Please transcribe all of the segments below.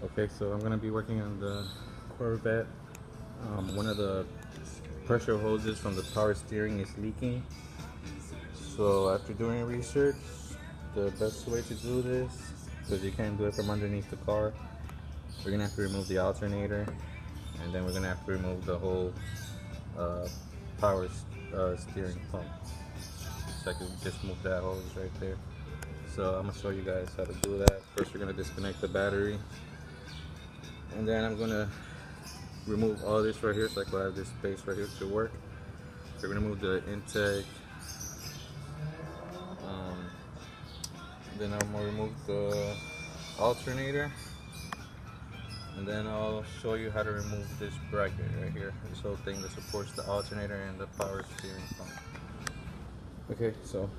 Okay, so I'm gonna be working on the Corvette. One of the pressure hoses from the power steering is leaking. So after doing research, the best way to do this, because you can't do it from underneath the car, we're gonna have to remove the alternator, and then we're gonna have to remove the whole uh, power steering pump. So I can just move that hose right there. So I'm gonna show you guys how to do that. First, we're gonna disconnect the battery, and then I'm gonna remove all this right here so I can have this space right here to work. We're gonna remove the intake. Then I'm gonna remove the alternator, and then I'll show you how to remove this bracket right here, this whole thing that supports the alternator and the power steering pump. Okay, so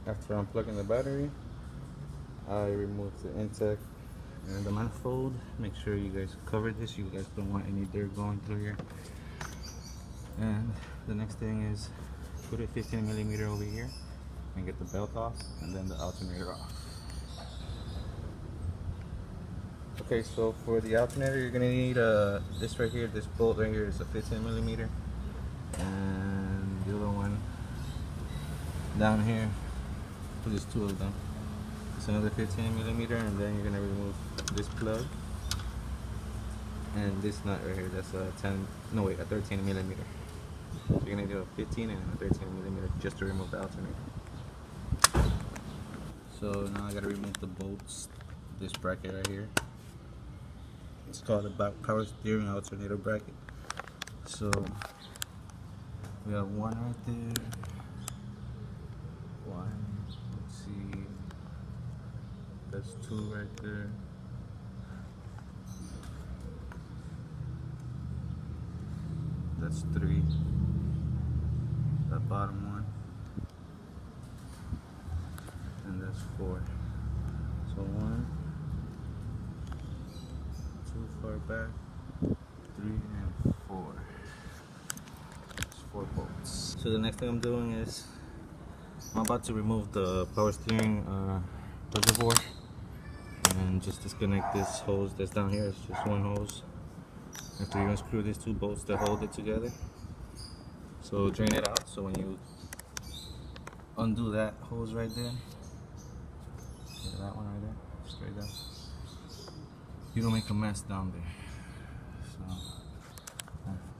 after unplugging the battery, I remove the intake and the manifold. Make sure you guys cover this. You guys don't want any dirt going through here. And the next thing is put a 15mm over here and get the belt off, and then the alternator off. Okay, so for the alternator, you're gonna need this right here. This bolt right here is a 15mm, and the other one down here. There's two of them. It's another 15mm, and then you're gonna remove this plug and this nut right here. That's a 13mm. So you're gonna do a 15 and a 13mm just to remove the alternator. So now I gotta remove the bolts. This bracket right here. It's called a power steering alternator bracket. So we have one right there. One. Let's see. That's two right there. That's three. That bottom one. And that's four. So one, two far back, three, and four. That's four bolts. So the next thing I'm doing is I'm about to remove the power steering reservoir and just disconnect this hose that's down here. It's just one hose. After you unscrew these two bolts that hold it together. So drain it out. So when you undo that hose right there, that one right there, straight up, you don't make a mess down there.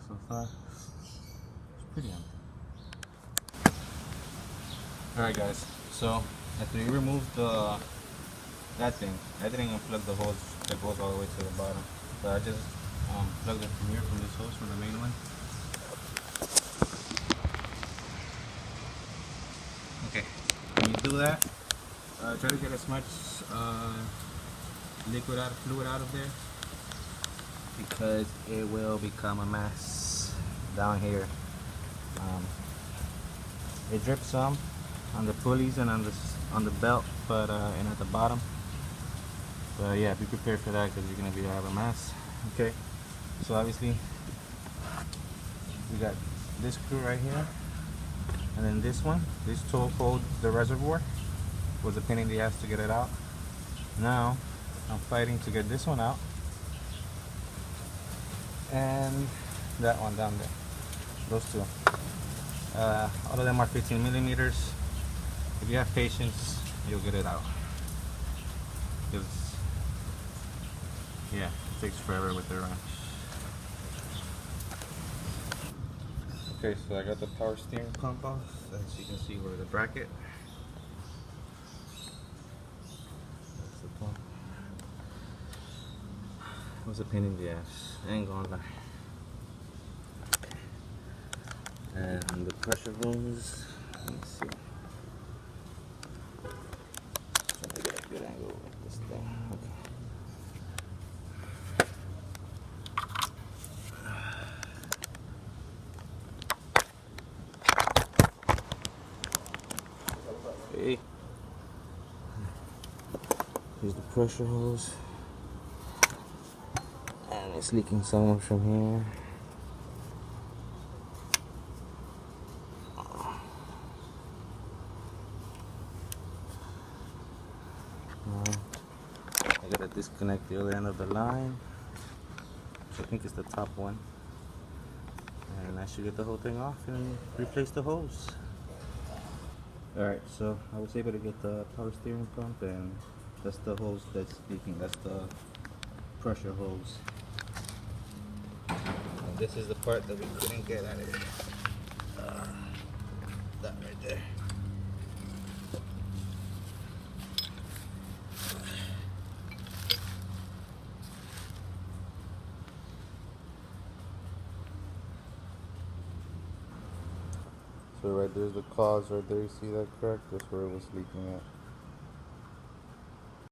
So far, it's pretty empty. Alright guys, so after you remove that thing, I didn't unplug the hose that goes all the way to the bottom, but I just plugged it from here, from this hose, from the main one. Okay, when you do that, try to get as much fluid out of there, because it will become a mess down here. It drips some on the pulleys and on the belt, but and at the bottom. But yeah, be prepared for that because you're gonna have a mess. Okay, so obviously we got this screw right here, and then this one. This tool holds the reservoir. Was a pain in the ass to get it out. Now I'm fighting to get this one out, and that one down there. Those two. All of them are 15mm. If you have patience, you'll get it out. Yeah, it takes forever with the wrench. Okay, so I got the power steering pump off. As you can see, where the bracket. That's the pump. It was a pain in the ass. I ain't gonna lie. And the pressure hose. Let me see. Trying to get a good angle with this thing. Okay. Okay. Here's the pressure hose. And it's leaking some from here. I gotta disconnect disconnect the other end of the line. So I think it's the top one. And I should get the whole thing off and replace the hose. Alright, so I was able to get the power steering pump, and that's the hose that's leaking. That's the pressure hose. And this is the part that we couldn't get out of it. That right there. So right there's the cause right there, you see that crack? That's where it was leaking at.